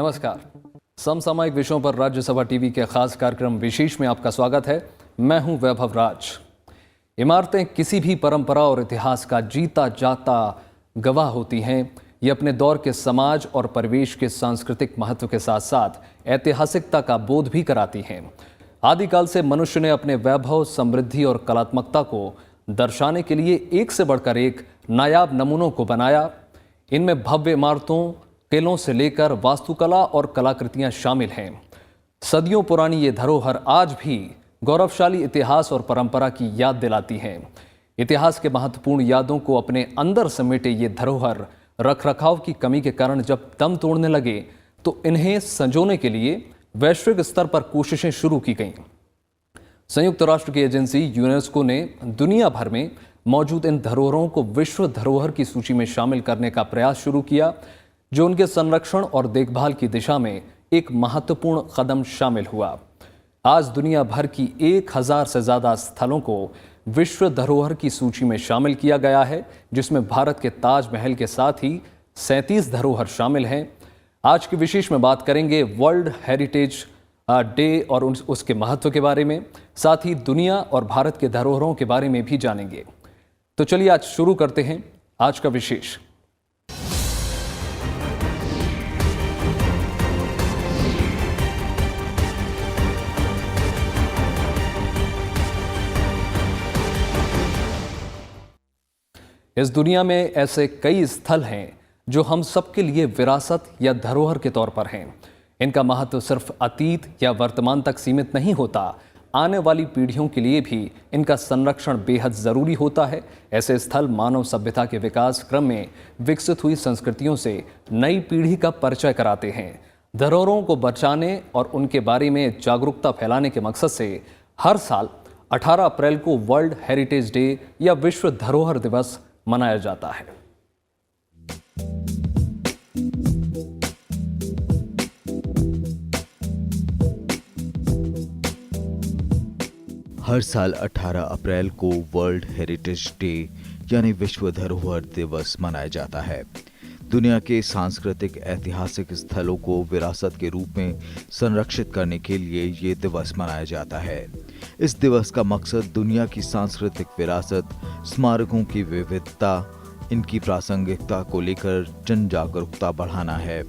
नमस्कार। समसामयिक विषयों पर राज्यसभा टीवी के खास कार्यक्रम विशेष में आपका स्वागत है। मैं हूं वैभव राज। इमारतें किसी भी परंपरा और इतिहास का जीता जाता गवाह होती हैं। ये अपने दौर के समाज और परिवेश के सांस्कृतिक महत्व के साथ साथ ऐतिहासिकता का बोध भी कराती हैं। आदिकाल से मनुष्य ने अपने वैभव, समृद्धि और कलात्मकता को दर्शाने के लिए एक से बढ़कर एक नायाब नमूनों को बनाया। इनमें भव्य इमारतों, किलों से लेकर वास्तुकला और कलाकृतियां शामिल हैं। सदियों पुरानी ये धरोहर आज भी गौरवशाली इतिहास और परंपरा की याद दिलाती हैं। इतिहास के महत्वपूर्ण यादों को अपने अंदर समेटे ये धरोहर रखरखाव की कमी के कारण जब दम तोड़ने लगे तो इन्हें संजोने के लिए वैश्विक स्तर पर कोशिशें शुरू की गईं। संयुक्त राष्ट्र की एजेंसी यूनेस्को ने दुनिया भर में मौजूद इन धरोहरों को विश्व धरोहर की सूची में शामिल करने का प्रयास शुरू किया, जो उनके संरक्षण और देखभाल की दिशा में एक महत्वपूर्ण कदम शामिल हुआ। आज दुनिया भर की 1000 से ज़्यादा स्थलों को विश्व धरोहर की सूची में शामिल किया गया है, जिसमें भारत के ताजमहल के साथ ही 37 धरोहर शामिल हैं। आज की विशेष में बात करेंगे वर्ल्ड हेरिटेज डे और उसके महत्व के बारे में, साथ ही दुनिया और भारत के धरोहरों के बारे में भी जानेंगे। तो चलिए आज शुरू करते हैं आज का विशेष। इस दुनिया में ऐसे कई स्थल हैं जो हम सबके लिए विरासत या धरोहर के तौर पर हैं। इनका महत्व सिर्फ अतीत या वर्तमान तक सीमित नहीं होता, आने वाली पीढ़ियों के लिए भी इनका संरक्षण बेहद ज़रूरी होता है। ऐसे स्थल मानव सभ्यता के विकास क्रम में विकसित हुई संस्कृतियों से नई पीढ़ी का परिचय कराते हैं। धरोहरों को बचाने और उनके बारे में जागरूकता फैलाने के मकसद से हर साल 18 अप्रैल को वर्ल्ड हेरिटेज डे या विश्व धरोहर दिवस मनाया जाता है। हर साल 18 अप्रैल को वर्ल्ड हेरिटेज डे यानी विश्व धरोहर दिवस मनाया जाता है। दुनिया के सांस्कृतिक ऐतिहासिक स्थलों को विरासत के रूप में संरक्षित करने के लिए ये दिवस मनाया जाता है। इस दिवस का मकसद दुनिया की सांस्कृतिक विरासत, स्मारकों की विविधता, इनकी प्रासंगिकता को लेकर जन जागरूकता बढ़ाना है।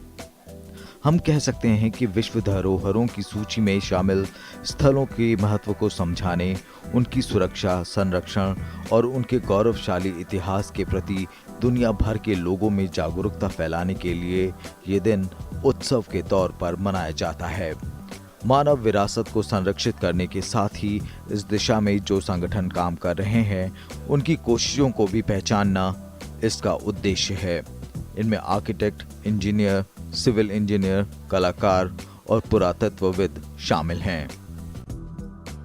हम कह सकते हैं कि विश्व धरोहरों की सूची में शामिल स्थलों के महत्व को समझाने, उनकी सुरक्षा, संरक्षण और उनके गौरवशाली इतिहास के प्रति दुनिया भर के लोगों में जागरूकता फैलाने के लिए ये दिन उत्सव के तौर पर मनाया जाता है। मानव विरासत को संरक्षित करने के साथ ही इस दिशा में जो संगठन काम कर रहे हैं, उनकी कोशिशों को भी पहचानना इसका उद्देश्य है। इनमें आर्किटेक्ट, इंजीनियर, सिविल इंजीनियर, कलाकार और पुरातत्वविद शामिल हैं।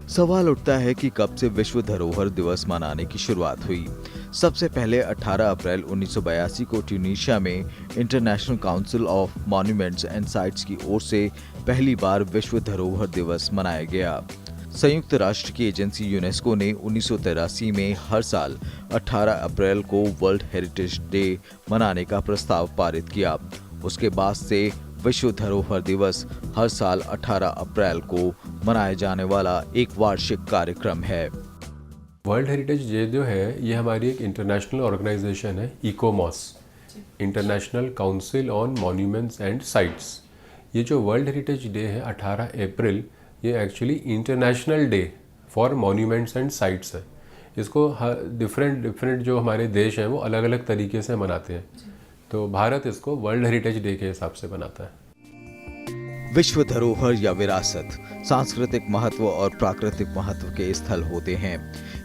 सवाल उठता है कि कब से विश्व धरोहर दिवस मनाने की शुरुआत हुई। सबसे पहले 18 अप्रैल 1982 को ट्यूनीशिया में international council of monuments and sites की ओर से पहली बार विश्व धरोहर दिवस मनाया गया। संयुक्त राष्ट्र की एजेंसी यूनेस्को ने 1983 में हर साल 18 अप्रैल को वर्ल्ड हेरिटेज डे मनाने का प्रस्ताव पारित किया। उसके बाद से विश्व धरोहर दिवस हर साल 18 अप्रैल को मनाया जाने वाला एक वार्षिक कार्यक्रम है। वर्ल्ड हेरिटेज डे जो है ये हमारी एक इंटरनेशनल ऑर्गेनाइजेशन है, ICOMOS, international council on monuments and sites. ये जो वर्ल्ड हेरिटेज डे है 18 अप्रैल, ये actually international day for monuments and sites है। इसको डिफरेंट जो हमारे देश हैं वो अलग अलग तरीके से मनाते हैं, तो भारत इसको वर्ल्ड हेरिटेज डे के हिसाब से बनाता है। विश्व धरोहर या विरासत सांस्कृतिक महत्व और प्राकृतिक महत्व के स्थल होते हैं।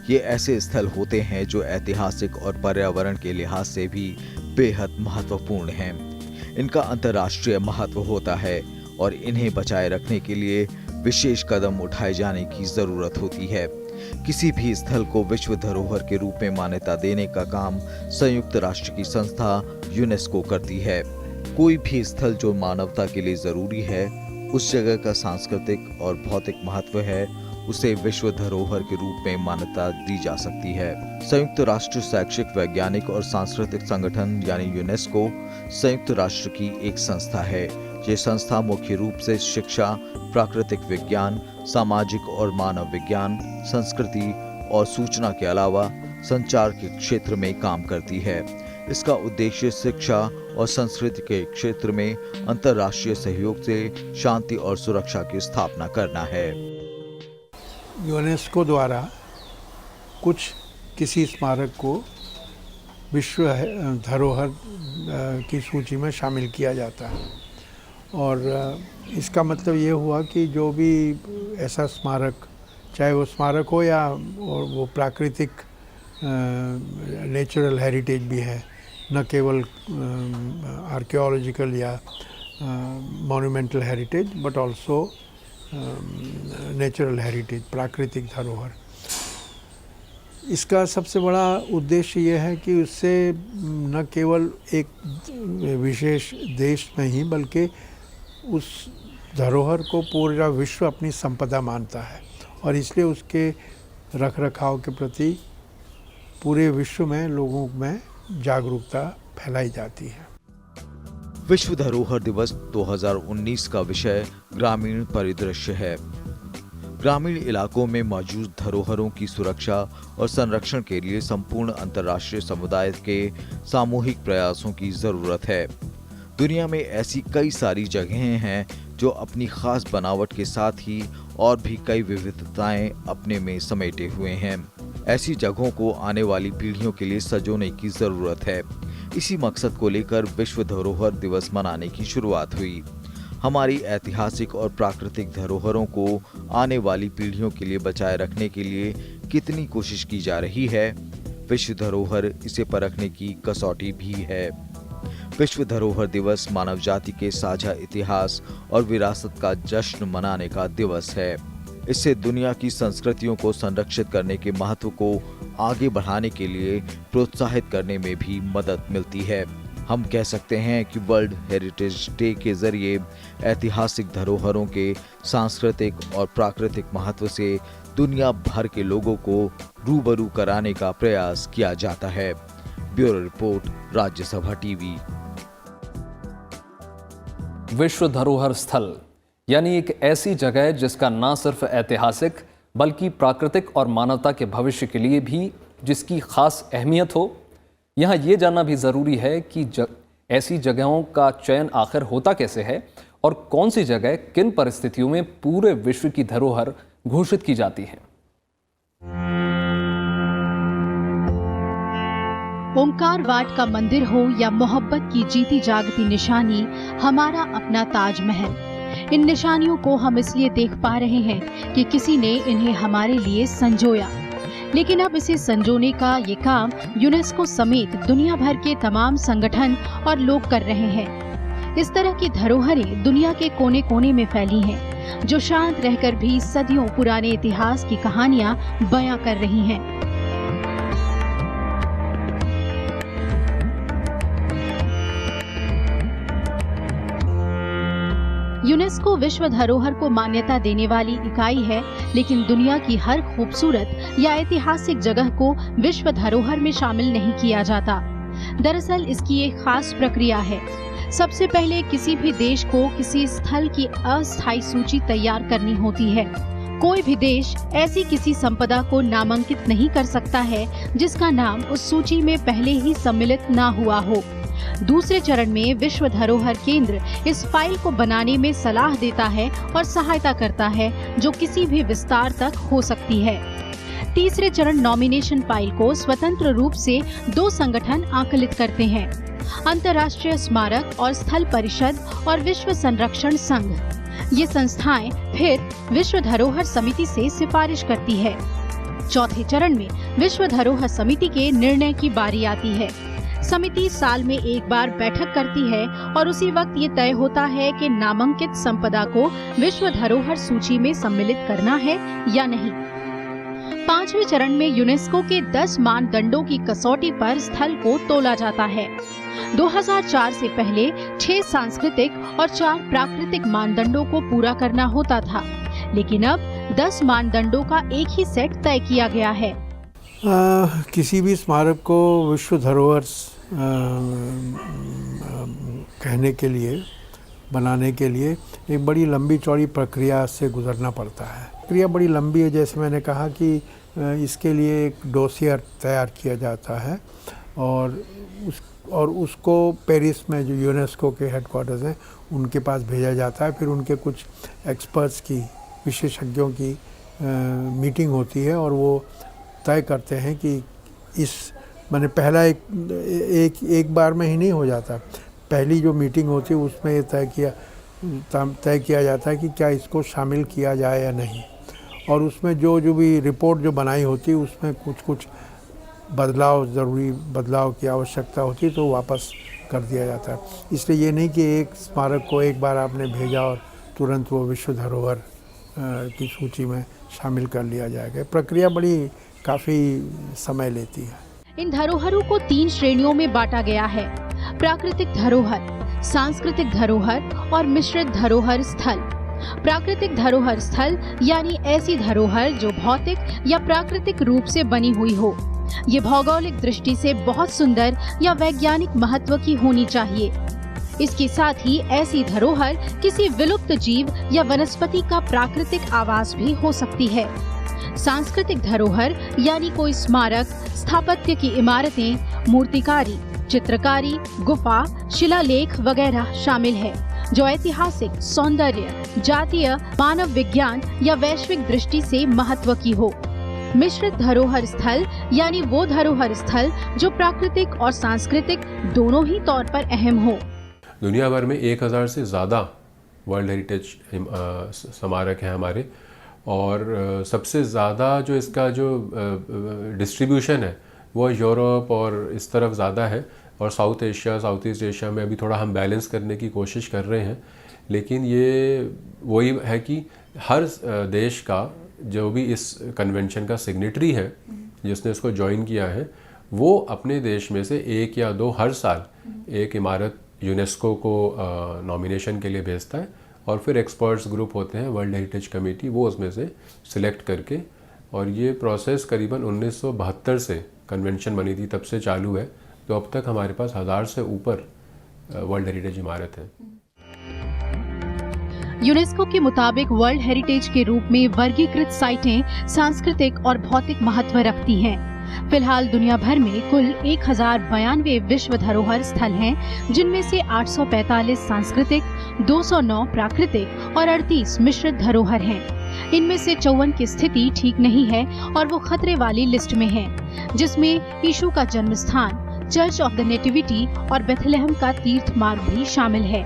ये ऐसे स्थल होते हैं जो ऐतिहासिक और पर्यावरण के लिहाज से भी बेहद महत्वपूर्ण हैं। इनका अंतर्राष्ट्रीय महत्व होता है और इन्हें बचाए रखने के लिए विशेष कदम उठाए जाने की जरूरत होती है। किसी भी स्थल को विश्व धरोहर के रूप में मान्यता देने का काम संयुक्त राष्ट्र की संस्था यूनेस्को करती है। कोई भी स्थल जो मानवता के लिए जरूरी है, उस जगह का सांस्कृतिक और भौतिक महत्व है, उसे विश्व धरोहर के रूप में मान्यता दी जा सकती है। संयुक्त राष्ट्र शैक्षिक, वैज्ञानिक और सांस्कृतिक संगठन यानी यूनेस्को संयुक्त राष्ट्र की एक संस्था है ये संस्था मुख्य रूप से शिक्षा, प्राकृतिक विज्ञान, सामाजिक और मानव विज्ञान, संस्कृति और सूचना के अलावा संचार के क्षेत्र में काम करती है। इसका उद्देश्य शिक्षा और संस्कृति के क्षेत्र में अंतर्राष्ट्रीय सहयोग से शांति और सुरक्षा की स्थापना करना है। यूनेस्को द्वारा किसी स्मारक को विश्व धरोहर की सूची में शामिल किया जाता है और इसका मतलब ये हुआ कि जो भी ऐसा स्मारक, चाहे वो स्मारक हो या और वो प्राकृतिक नेचुरल हेरिटेज भी है, न केवल आर्कियोलॉजिकल या monumental heritage but also natural heritage, प्राकृतिक धरोहर। इसका सबसे बड़ा उद्देश्य यह है कि उससे न केवल एक विशेष देश में ही बल्कि उस धरोहर को पूरा विश्व अपनी संपदा मानता है और इसलिए उसके रखरखाव के प्रति पूरे विश्व में लोगों में जागरूकता फैलाई जाती है। विश्व धरोहर दिवस 2019 का विषय ग्रामीण परिदृश्य है। ग्रामीण इलाकों में मौजूद धरोहरों की सुरक्षा और संरक्षण के लिए संपूर्ण अंतर्राष्ट्रीय समुदाय के सामूहिक प्रयासों की जरूरत है। दुनिया में ऐसी कई सारी जगहें हैं जो अपनी खास बनावट के साथ ही और भी कई विविधताएं अपने में समेटे हुए हैं। ऐसी जगहों को आने वाली पीढ़ियों के लिए संजोने की जरूरत है। इसी मकसद को लेकर विश्व धरोहर दिवस मनाने की शुरुआत हुई। हमारी ऐतिहासिक और प्राकृतिक धरोहरों को आने वाली पीढ़ियों के लिए बचाए रखने के लिए कितनी कोशिश की जा रही है, विश्व धरोहर इसे परखने की कसौटी भी है। विश्व धरोहर दिवस मानव जाति के साझा इतिहास और विरासत का जश्न मनाने का दिवस है। इससे दुनिया की संस्कृतियों को संरक्षित करने के महत्व को आगे बढ़ाने के लिए प्रोत्साहित करने में भी मदद मिलती है। हम कह सकते हैं कि वर्ल्ड हेरिटेज डे के जरिए ऐतिहासिक धरोहरों के सांस्कृतिक और प्राकृतिक महत्व से दुनिया भर के लोगों को रूबरू कराने का प्रयास किया जाता है। Bureau report, Rajya Sabha TV. विश्व धरोहर स्थल यानी एक ऐसी जगह जिसका न सिर्फ ऐतिहासिक बल्कि प्राकृतिक और मानवता के भविष्य के लिए भी जिसकी खास अहमियत हो। यहाँ ये जानना भी ज़रूरी है कि ऐसी जगहों का चयन आखिर होता कैसे है और कौन सी जगह किन परिस्थितियों में पूरे विश्व की धरोहर घोषित की जाती है। ओंकार वाट का मंदिर हो या मोहब्बत की जीती जागती निशानी हमारा अपना ताजमहल, इन निशानियों को हम इसलिए देख पा रहे हैं कि किसी ने इन्हें हमारे लिए संजोया। लेकिन अब इसे संजोने का ये काम यूनेस्को समेत दुनिया भर के तमाम संगठन और लोग कर रहे हैं। इस तरह की धरोहरें दुनिया के कोने कोने में फैली हैं, जो शांत रहकर भी सदियों पुराने इतिहास की कहानियां बयां कर रही हैं। यूनेस्को विश्व धरोहर को मान्यता देने वाली इकाई है, लेकिन दुनिया की हर खूबसूरत या ऐतिहासिक जगह को विश्व धरोहर में शामिल नहीं किया जाता। दरअसल इसकी एक खास प्रक्रिया है। सबसे पहले किसी भी देश को किसी स्थल की अस्थायी सूची तैयार करनी होती है। कोई भी देश ऐसी किसी संपदा को नामांकित नहीं कर सकता है जिसका नाम उस सूची में पहले ही सम्मिलित ना हुआ हो। दूसरे चरण में विश्व धरोहर केंद्र इस फाइल को बनाने में सलाह देता है और सहायता करता है, जो किसी भी विस्तार तक हो सकती है। तीसरे चरण नॉमिनेशन फाइल को स्वतंत्र रूप से 2 संगठन आकलित करते हैं, अंतर्राष्ट्रीय स्मारक और स्थल परिषद और विश्व संरक्षण संघ। ये संस्थाएं फिर विश्व धरोहर समिति से सिफारिश करती है। चौथे चरण में विश्व धरोहर समिति के निर्णय की बारी आती है। समिति साल में एक बार बैठक करती है और उसी वक्त ये तय होता है कि नामांकित संपदा को विश्व धरोहर सूची में सम्मिलित करना है या नहीं। पांचवें चरण में यूनेस्को के 10 मानदंडों की कसौटी पर स्थल को तोला जाता है। 2004 से पहले 6 सांस्कृतिक और 4 प्राकृतिक मानदंडों को पूरा करना होता था, लेकिन अब 10 मानदंडों का एक ही सेट तय किया गया है। किसी भी स्मारक को विश्व धरोहर कहने के लिए बनाने के लिए एक बड़ी लंबी चौड़ी प्रक्रिया से गुजरना पड़ता है। प्रक्रिया बड़ी लंबी है, जैसे मैंने कहा कि इसके लिए एक डोसियर तैयार किया जाता है और उसको पेरिस में जो यूनेस्को के हेडक्वार्टर्स हैं उनके पास भेजा जाता है। फिर उनके कुछ एक्सपर्ट्स की, विशेषज्ञों की मीटिंग होती है और वो तय करते हैं कि मैंने पहला एक बार में ही नहीं हो जाता। पहली जो मीटिंग होती है उसमें ये तय किया जाता है कि क्या इसको शामिल किया जाए या नहीं, और उसमें जो भी रिपोर्ट जो बनाई होती है उसमें कुछ ज़रूरी बदलाव की आवश्यकता होती है तो वापस कर दिया जाता है। इसलिए ये नहीं कि एक स्मारक को एक बार आपने भेजा और तुरंत वो विश्व धरोहर की सूची में शामिल कर लिया जाएगा। प्रक्रिया काफ़ी समय लेती है। इन धरोहरों को 3 श्रेणियों में बांटा गया है: प्राकृतिक धरोहर, सांस्कृतिक धरोहर और मिश्रित धरोहर स्थल। प्राकृतिक धरोहर स्थल यानी ऐसी धरोहर जो भौतिक या प्राकृतिक रूप से बनी हुई हो। ये भौगोलिक दृष्टि से बहुत सुंदर या वैज्ञानिक महत्व की होनी चाहिए। इसके साथ ही ऐसी धरोहर किसी विलुप्त जीव या वनस्पति का प्राकृतिक आवास भी हो सकती है। सांस्कृतिक धरोहर यानी कोई स्मारक, स्थापत्य की इमारतें, मूर्तिकारी, चित्रकारी, गुफा, शिलालेख वगैरह शामिल है जो ऐतिहासिक, सौंदर्य, जातीय, मानव विज्ञान या वैश्विक दृष्टि से महत्व की हो। मिश्रित धरोहर स्थल यानी वो धरोहर स्थल जो प्राकृतिक और सांस्कृतिक दोनों ही तौर पर अहम हो। दुनिया भर में 1000 से ज़्यादा वर्ल्ड हेरिटेज स्मारक हैं हमारे, और सबसे ज़्यादा जो इसका जो डिस्ट्रीब्यूशन है वो यूरोप और इस तरफ ज़्यादा है, और south Asia, south east Asia में अभी थोड़ा हम बैलेंस करने की कोशिश कर रहे हैं। लेकिन ये वही है कि हर देश का जो भी इस कन्वेंशन का सिग्नेटरी है, जिसने इसको ज्वाइन किया है, वो अपने देश में से 1 या 2 हर साल एक इमारत यूनेस्को को नॉमिनेशन के लिए भेजता है, और फिर एक्सपर्ट्स ग्रुप होते हैं, वर्ल्ड हेरिटेज कमेटी, वो उसमें से सिलेक्ट करके, और ये प्रोसेस करीबन 1972 से कन्वेंशन बनी थी तब से चालू है, तो अब तक हमारे पास 1000 से ऊपर वर्ल्ड हेरिटेज इमारत है। यूनेस्को के मुताबिक वर्ल्ड हेरिटेज के रूप में वर्गीकृत साइटें सांस्कृतिक और भौतिक महत्व रखती हैं। फिलहाल दुनिया भर में कुल 1092 विश्व धरोहर स्थल हैं, जिनमें से 845 सांस्कृतिक, 209 प्राकृतिक और 38 मिश्रित धरोहर हैं। इनमें से 54 की स्थिति ठीक नहीं है और वो खतरे वाली लिस्ट में है, जिसमें यीशु का जन्म स्थान, चर्च ऑफ द नेटिविटी और बेथलेहम का तीर्थ मार्ग भी शामिल है।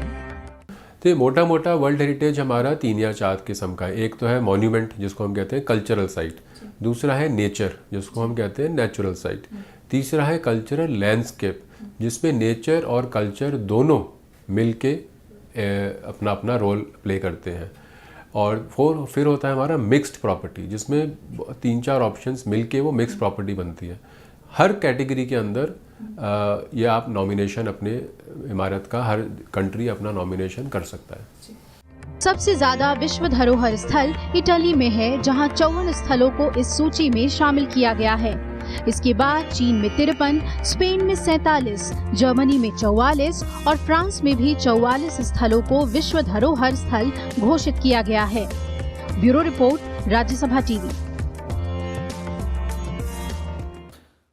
तो मोटा मोटा वर्ल्ड हेरिटेज हमारा 3 या 4 किस्म का है। एक तो है मॉन्यूमेंट, जिसको हम कहते हैं कल्चरल साइट, दूसरा है नेचर, जिसको हम कहते हैं नेचुरल साइट, तीसरा है कल्चरल लैंडस्केप, जिसमें नेचर और कल्चर दोनों मिलके अपना अपना रोल प्ले करते हैं, और फिर होता है हमारा मिक्स्ड प्रॉपर्टी, जिसमें 3-4 ऑप्शंस मिलके वो मिक्स्ड प्रॉपर्टी बनती है। हर कैटेगरी के अंदर ये आप नॉमिनेशन अपने इमारत का, हर कंट्री अपना नॉमिनेशन कर सकता है। सबसे ज्यादा विश्व धरोहर स्थल इटली में है, जहां 54 स्थलों को इस सूची में शामिल किया गया है। इसके बाद चीन में 53, स्पेन में 47, जर्मनी में 44 और फ्रांस में भी 44 स्थलों को विश्व धरोहर स्थल घोषित किया गया है। Bureau report, Rajya Sabha TV.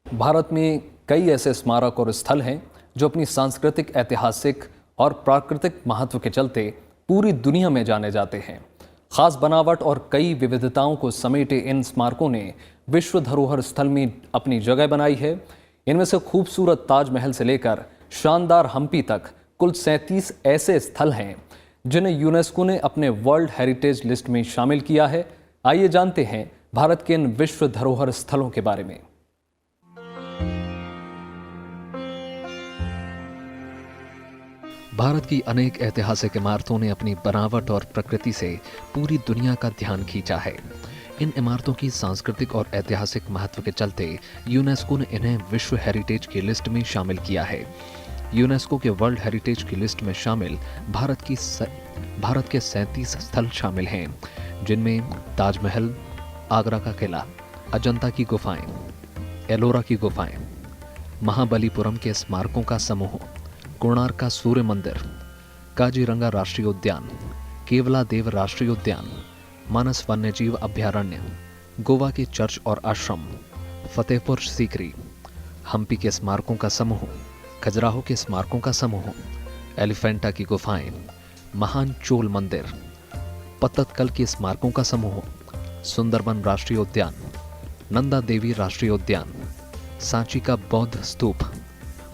Bharat में कई ऐसे स्मारक और स्थल हैं जो अपनी सांस्कृतिक, ऐतिहासिक और प्राकृतिक महत्व के चलते पूरी दुनिया में जाने जाते हैं। खास बनावट और कई विविधताओं को समेटे इन स्मारकों ने विश्व धरोहर स्थल में अपनी जगह बनाई है। इनमें से खूबसूरत ताजमहल से लेकर शानदार हम्पी तक कुल 37 ऐसे स्थल हैं जिन्हें यूनेस्को ने अपने वर्ल्ड हेरिटेज लिस्ट में शामिल किया है। आइए जानते हैं भारत के इन विश्व धरोहर स्थलों के बारे में। भारत की अनेक ऐतिहासिक इमारतों ने अपनी बनावट और प्रकृति से पूरी दुनिया का ध्यान खींचा है। इन इमारतों की सांस्कृतिक और ऐतिहासिक महत्व के चलते यूनेस्को ने इन्हें विश्व हेरिटेज की लिस्ट में शामिल किया है। यूनेस्को के वर्ल्ड हेरिटेज की लिस्ट में शामिल भारत के 37 स्थल शामिल हैं, जिनमें ताजमहल, आगरा का किला, अजंता की गुफाएं, एलोरा की गुफाएं, महाबलीपुरम के स्मारकों का समूह, कोणार्क का सूर्य मंदिर, काजीरंगा राष्ट्रीय उद्यान, केवलादेव राष्ट्रीय उद्यान, मानस वन्यजीव अभयारण्य, गोवा के चर्च और आश्रम, फतेहपुर सीकरी, हम्पी के स्मारकों का समूह, खजुराहो के स्मारकों का समूह, एलिफेंटा की गुफाएं, महान चोल मंदिर, पत्ततकल के स्मारकों का समूह, सुंदरबन राष्ट्रीय उद्यान, नंदा देवी राष्ट्रीय उद्यान, सांची का बौद्ध स्तूप,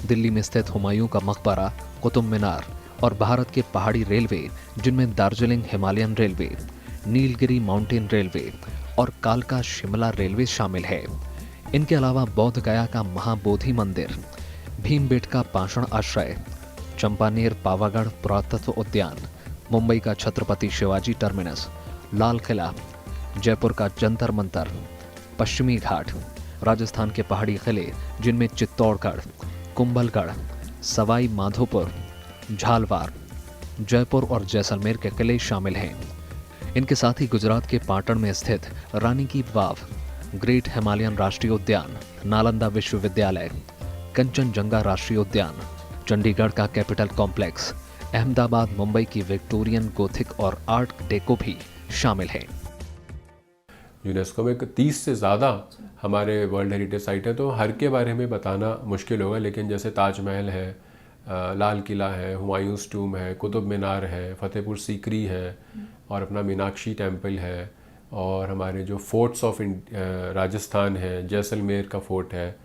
दिल्ली में स्थित हुमायूं का मकबरा, कुतुब मीनार और भारत के पहाड़ी रेलवे जिनमें Darjeeling Himalayan railway, Nilgiri mountain railway और कालका शिमला रेलवे शामिल है। इनके अलावा बोध गया का महाबोधि मंदिर, भीमबेटका पाषाण आश्रय, चंपानेर पावागढ़ पुरातत्व उद्यान, मुंबई का छत्रपति शिवाजी टर्मिनस, लाल किला, जयपुर का जंतर मंतर, पश्चिमी घाट, राजस्थान के पहाड़ी किले जिनमें चित्तौड़गढ़, कुंभलगढ़, सवाई माधोपुर, झालवार, जयपुर और जैसलमेर के किले शामिल हैं। इनके साथ ही गुजरात के पाटण में स्थित रानी की वाव, ग्रेट हिमालयन राष्ट्रीय उद्यान, नालंदा विश्वविद्यालय, कंचनजंगा राष्ट्रीय उद्यान, चंडीगढ़ का कैपिटल कॉम्प्लेक्स, अहमदाबाद मुंबई की विक्टोरियन गोथिक और आर्ट डेको भी शामिल हैं। यूनेस्को में 30 से ज़्यादा हमारे वर्ल्ड हेरिटेज साइट है, तो हर के बारे में बताना मुश्किल होगा, लेकिन जैसे ताजमहल है, लाल किला है, हुमायूंस टूम है, कुतुब मीनार है, फतेहपुर सीकरी है और अपना मीनाक्षी टेम्पल है, और हमारे जो फोर्ट्स ऑफ राजस्थान है, जैसलमेर का फोर्ट है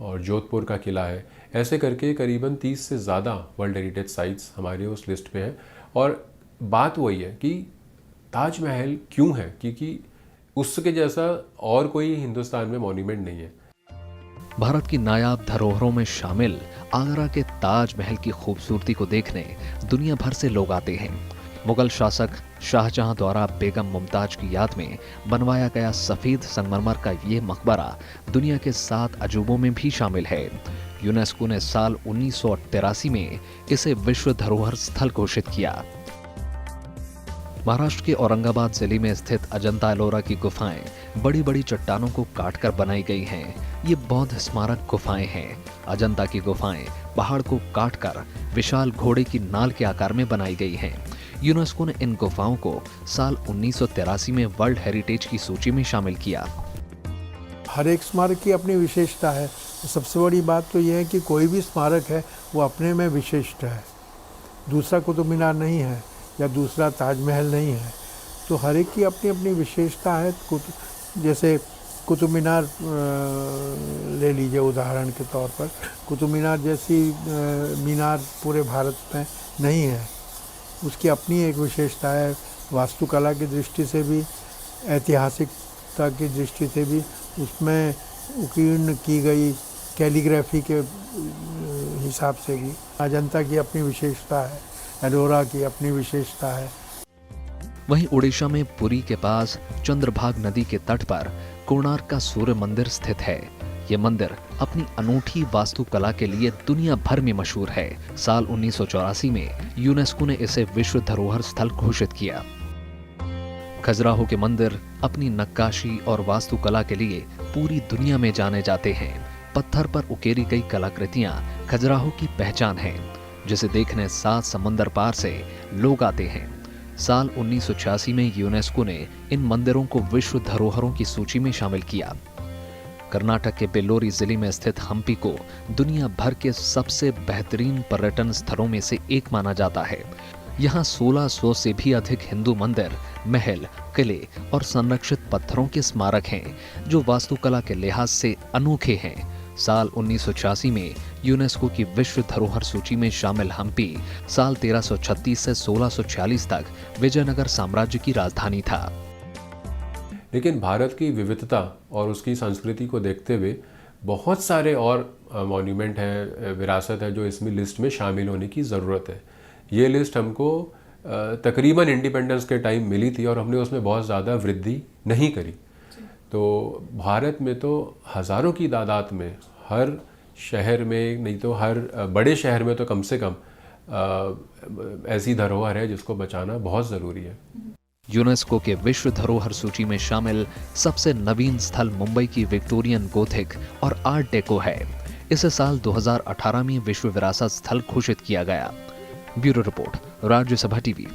और जोधपुर का किला है, ऐसे करके करीबन 30 से ज़्यादा वर्ल्ड हेरिटेज साइट्स हमारे उस लिस्ट में है। और बात वही है कि ताजमहल क्यों है, क्योंकि उसके जैसा और कोई हिंदुस्तान में मॉन्यूमेंट नहीं है। भारत की नायाब धरोहरों में शामिल आगरा के ताजमहल की खूबसूरती को देखने दुनिया भर से लोग आते हैं। मुगल शासक शाहजहां द्वारा बेगम मुमताज की याद में बनवाया गया सफेद संगमरमर का ये मकबरा दुनिया के 7 अजूबों में भी शामिल है। यूनेस्को ने साल 1983 में इसे विश्व धरोहर स्थल घोषित किया। महाराष्ट्र के औरंगाबाद जिले में स्थित अजंता एलोरा की गुफाएं बड़ी बड़ी चट्टानों को काटकर बनाई गई हैं। ये बौद्ध स्मारक गुफाएं हैं। अजंता की गुफाएं पहाड़ को काटकर विशाल घोड़े की नाल के आकार में बनाई गई हैं। यूनेस्को ने इन गुफाओं को साल 1983 में वर्ल्ड हेरिटेज की सूची में शामिल किया। हर एक स्मारक की अपनी विशेषता है। सबसे बड़ी बात तो यह है कि कोई भी स्मारक है वो अपने में विशिष्ट है, दूसरा कुतुब मीनार नहीं है या दूसरा ताजमहल नहीं है। तो हर एक की अपनी अपनी विशेषता है। जैसे कुतुब मीनार ले लीजिए उदाहरण के तौर पर, कुतुब मीनार जैसी मीनार पूरे भारत में नहीं है। उसकी अपनी एक विशेषता है, वास्तुकला की दृष्टि से भी, ऐतिहासिकता की दृष्टि से भी। उसमें उत्कीर्ण की गई कैलीग्राफी के हिसाब से भी अजंता की अपनी विशेषता है, एलोरा की अपनी विशेषता है। वहीं उड़ीसा में पुरी के पास चंद्रभाग नदी के तट पर कोणार्क का सूर्य मंदिर स्थित है। ये मंदिर अपनी अनूठी वास्तुकला के लिए दुनिया भर में मशहूर है। साल 1984 में यूनेस्को ने इसे विश्व धरोहर स्थल घोषित किया। खजुराहो के मंदिर अपनी नक्काशी और वास्तुकला के लिए पूरी दुनिया में जाने जाते हैं। पत्थर पर उकेरी गई कलाकृतियां खजुराहो की पहचान है, जिसे देखने 7 समंदर पार से लोग आते हैं। साल 1986 में यूनेस्को ने इन मंदिरों को विश्व धरोहरों की सूची में शामिल किया। कर्नाटक के बेल्लोरी जिले में स्थित हम्पी को दुनिया भर के सबसे बेहतरीन पर्यटन स्थलों में से एक माना जाता है। यहाँ 1600 से भी अधिक हिंदू मंदिर, महल, किले और संरक्षित पत्थरों के स्मारक हैं, जो वास्तुकला के लिहाज से अनोखे हैं। साल 1986 में यूनेस्को की विश्व धरोहर सूची में शामिल हम्पी साल 1336 से 1646 तक विजयनगर साम्राज्य की राजधानी था। लेकिन भारत की विविधता और उसकी संस्कृति को देखते हुए बहुत सारे और मॉन्यूमेंट हैं, विरासत है, जो इसमें लिस्ट में शामिल होने की ज़रूरत है। ये लिस्ट हमको तकरीबन इंडिपेंडेंस के टाइम मिली थी और हमने उसमें बहुत ज़्यादा वृद्धि नहीं करी। तो भारत में तो हज़ारों की तादाद में हर शहर में, नहीं तो हर बड़े शहर में तो कम से कम ऐसी धरोहर है जिसको बचाना बहुत ज़रूरी है। यूनेस्को के विश्व धरोहर सूची में शामिल सबसे नवीन स्थल मुंबई की विक्टोरियन गोथिक और आर्ट डेको है। इसे साल 2018 में विश्व विरासत स्थल घोषित किया गया। Bureau report, Rajya Sabha TV.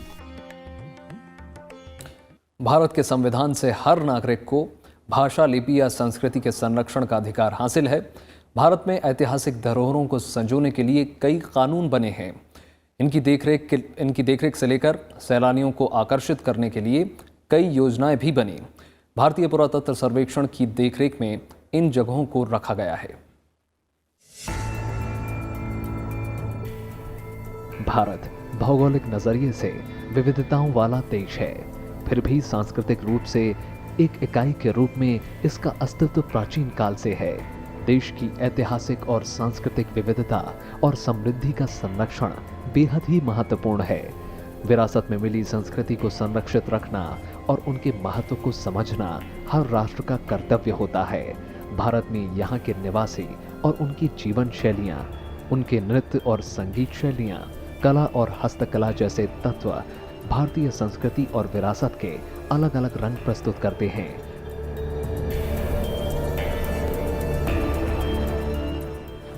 Bharat के संविधान से हर नागरिक को भाषा, लिपि या संस्कृति के संरक्षण का अधिकार हासिल है। भारत में ऐतिहासिक धरोहरों को संजोने के लिए कई कानून बने हैं। इनकी देखरेख से लेकर सैलानियों को आकर्षित करने के लिए कई योजनाएं भी बनी। भारतीय पुरातत्व सर्वेक्षण की देखरेख में इन जगहों को रखा गया है। भारत भौगोलिक नजरिए से विविधताओं वाला देश है, फिर भी सांस्कृतिक रूप से एक इकाई के रूप में इसका अस्तित्व प्राचीन काल से है। देश की ऐतिहासिक और सांस्कृतिक विविधता और समृद्धि का संरक्षण बेहद ही महत्वपूर्ण है। विरासत में मिली संस्कृति को संरक्षित रखना और उनके महत्व को समझना हर राष्ट्र का कर्तव्य होता है। भारत में यहाँ के निवासी और उनकी जीवन शैलियाँ, उनके नृत्य और संगीत शैलियाँ, कला और हस्तकला जैसे तत्व भारतीय संस्कृति और विरासत के अलग अलग रंग प्रस्तुत करते हैं।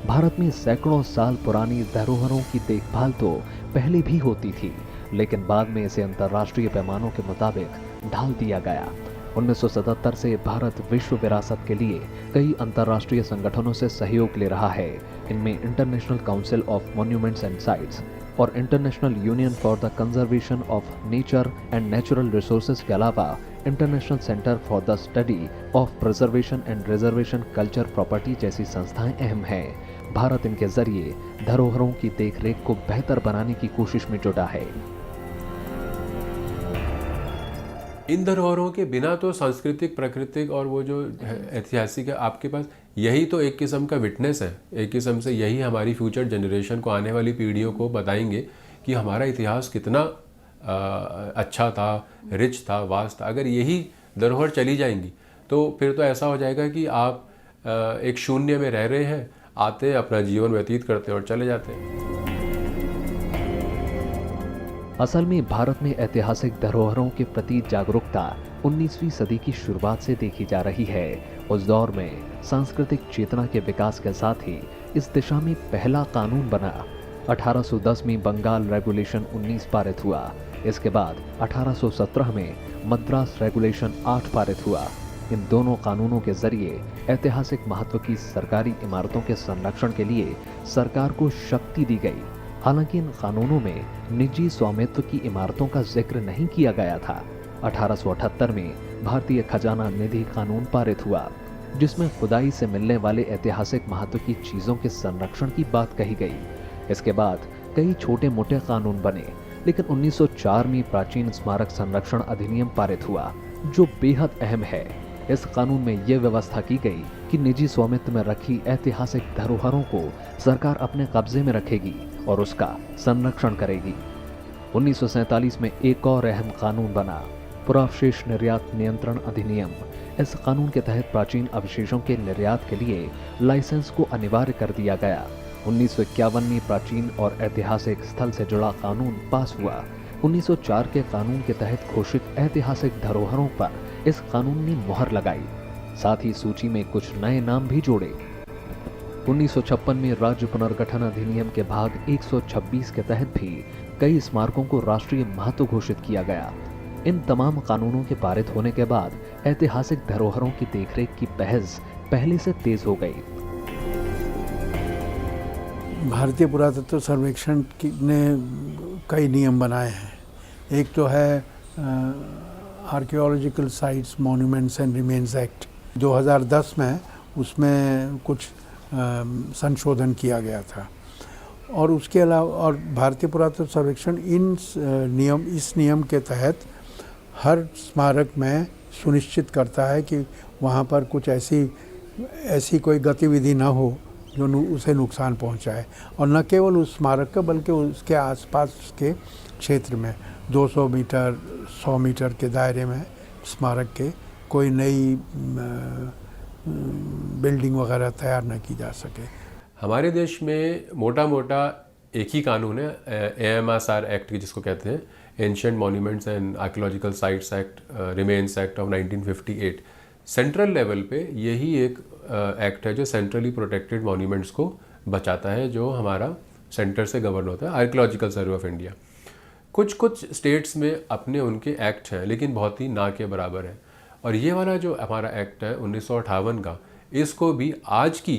भारत में सैकड़ों साल पुरानी धरोहरों की देखभाल तो पहले भी होती थी, लेकिन बाद में इसे अंतर्राष्ट्रीय पैमानों के मुताबिक ढाल दिया गया। 1977 से भारत विश्व विरासत के लिए कई अंतर्राष्ट्रीय संगठनों से सहयोग ले रहा है। इनमें international council of monuments and sites और international union for the conservation of nature and natural resources के अलावा international centre for the study of preservation and reservation culture property जैसी संस्थाएं अहम हैं। भारत इनके जरिए धरोहरों की देखरेख को बेहतर बनाने की कोशिश में जुटा है। इन धरोहरों के बिना तो सांस्कृतिक, प्राकृतिक और वो जो ऐतिहासिक है, आपके पास यही तो एक किस्म का विटनेस है। एक किस्म से यही हमारी फ्यूचर जनरेशन को, आने वाली पीढ़ियों को बताएंगे कि हमारा इतिहास कितना अच्छा था, रिच था, वास्ट था। अगर यही धरोहर चली जाएंगी तो फिर तो ऐसा हो जाएगा कि आप एक शून्य में रह रहे हैं, आते अपना जीवन व्यतीत करते और चले जाते हैं। असल में भारत में ऐतिहासिक धरोहरों के प्रति जागरूकता 19वीं सदी की शुरुआत से देखी जा रही है। उस दौर में सांस्कृतिक चेतना के विकास के साथ ही इस दिशा में पहला कानून बना। 1810 में बंगाल रेगुलेशन 19 पारित हुआ। इसके बाद 1817 में मद्रास रेगुलेशन 8 पारित हुआ। इन दोनों कानूनों के जरिए ऐतिहासिक महत्व की सरकारी इमारतों के संरक्षण के लिए सरकार को शक्ति दी गई। हालांकि इन कानूनों में निजी स्वामित्व की इमारतों का जिक्र नहीं किया गया था। 1878 में भारतीय खजाना निधि कानून पारित हुआ, जिसमें खुदाई से मिलने वाले ऐतिहासिक महत्व की चीजों के संरक्षण की बात कही गई। इसके बाद कई छोटे मोटे कानून बने, लेकिन 1904 में प्राचीन स्मारक संरक्षण अधिनियम पारित हुआ, जो बेहद अहम है। इस कानून में यह व्यवस्था की गई कि निजी स्वामित्व में रखी ऐतिहासिक धरोहरों को सरकार अपने कब्जे में रखेगी और उसका संरक्षण करेगी। 1947 में एक और अहम कानून बना, पुरावशेष निर्यात नियंत्रण अधिनियम। इस कानून के तहत प्राचीन अवशेषों के निर्यात के लिए लाइसेंस को अनिवार्य कर दिया गया। 1951 में प्राचीन और ऐतिहासिक स्थल से जुड़ा कानून पास हुआ। 1904 के कानून के तहत घोषित ऐतिहासिक धरोहरों पर इस कानून ने मोहर लगाई, साथ ही सूची में कुछ नए नाम भी जोड़े। 1956 में राज्य पुनर्गठन अधिनियम के भाग 126 के तहत भी कई स्मारकों को राष्ट्रीय महत्व घोषित किया गया। इन तमाम कानूनों के पारित होने के बाद ऐतिहासिक धरोहरों की देखरेख की बहस पहले से तेज हो गई। भारतीय पुरातत्व सर्वेक्षण ने कई नियम बनाए हैं। एक तो है archaeological sites monuments and remains act 2010 में, उसमें कुछ संशोधन किया गया था। और उसके अलावा और भारतीय पुरातत्व सर्वेक्षण इस नियम के तहत हर स्मारक में सुनिश्चित करता है कि वहाँ पर कुछ ऐसी कोई गतिविधि न हो जो उसे नुकसान पहुँचाए, और न केवल उस स्मारक का बल्कि उसके आसपास के क्षेत्र में 200 मीटर 100 मीटर के दायरे में स्मारक के कोई नई बिल्डिंग वगैरह तैयार न की जा सके। हमारे देश में मोटा मोटा एक ही कानून है, AMSR एक्ट जिसको कहते हैं, ancient monuments and archaeological sites act, remains act of 1958। Central level पे यही एक एक्ट है जो सेंट्रली प्रोटेक्टेड मॉन्यूमेंट्स को बचाता है, जो हमारा सेंटर से गवर्न होता है, आर्कियोलॉजिकल सर्वे ऑफ इंडिया। कुछ कुछ स्टेट्स में अपने उनके एक्ट हैं, लेकिन बहुत ही ना के बराबर है। और ये वाला जो हमारा एक्ट है 1958 का, इसको भी आज की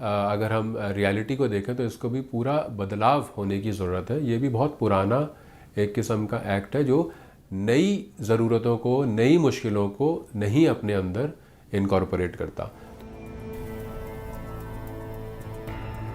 अगर हम रियलिटी को देखें तो इसको भी पूरा बदलाव होने की ज़रूरत है। ये भी बहुत पुराना एक किस्म का एक्ट है जो नई ज़रूरतों को, नई मुश्किलों को नहीं अपने अंदर इनकॉर्पोरेट करता।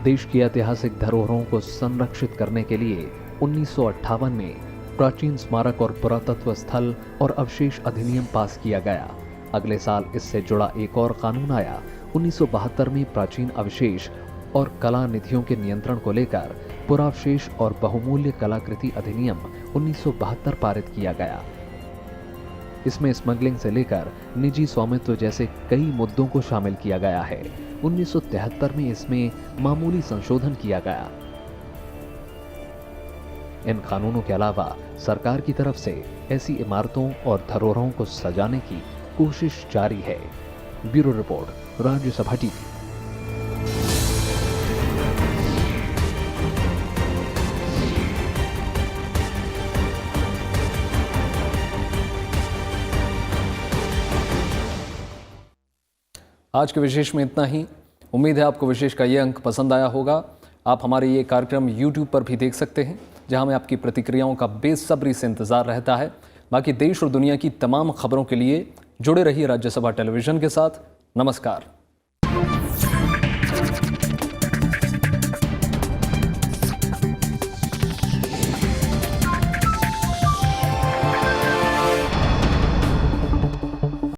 देश की ऐतिहासिक धरोहरों को संरक्षित करने के लिए 1958 में प्राचीन स्मारक और पुरातत्व स्थल और अवशेष अधिनियम पास किया गया। अगले साल इससे जुड़ा एक और कानून आया। 1972 में प्राचीन अवशेष और कला निधियों के नियंत्रण को लेकर पुरावशेष और बहुमूल्य कलाकृति अधिनियम 1972 पारित किया गया। इसमें स्मगलिंग से लेकर निजी स्वामित्व जैसे कई मुद्दों को शामिल किया गया है। 1973 में इसमें मामूली संशोधन किया गया। इन कानूनों के अलावा सरकार की तरफ से ऐसी इमारतों और धरोहरों को सजाने की कोशिश जारी है। Bureau report, Rajya Sabha TV. आज के विशेष में इतना ही। उम्मीद है आपको विशेष का ये अंक पसंद आया होगा। आप हमारे ये कार्यक्रम YouTube पर भी देख सकते हैं, जहां में आपकी प्रतिक्रियाओं का बेसब्री से इंतजार रहता है। बाकी देश और दुनिया की तमाम खबरों के लिए जुड़े रहिए राज्यसभा टेलीविजन के साथ। नमस्कार।